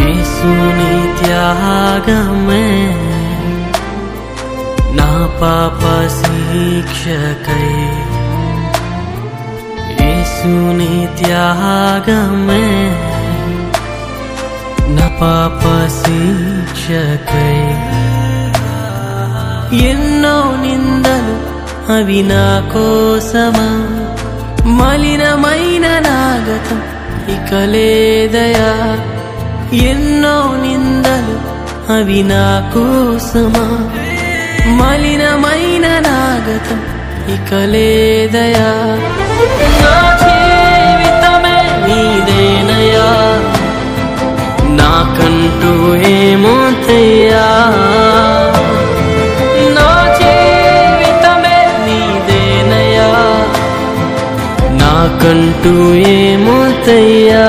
యేసుని త్యాగమే నా పాప శిక్షకై, యేసుని త్యాగమే నా పాప శిక్షకై. ఎన్నో నిందలు అవి నా కోసమా, మలినమైన నాగతం ఇక లేదయా. ఎన్నో నిందలు అవి నా కోసమా, మలినమైన నాగతం ఇక లేదయా. నా జీవితమే నీదేనయా, నాకంటూ ఏమోతయ్యా. నా జీవితమే నీదేనయా, నాకంటూ ఏమోతయ్యా.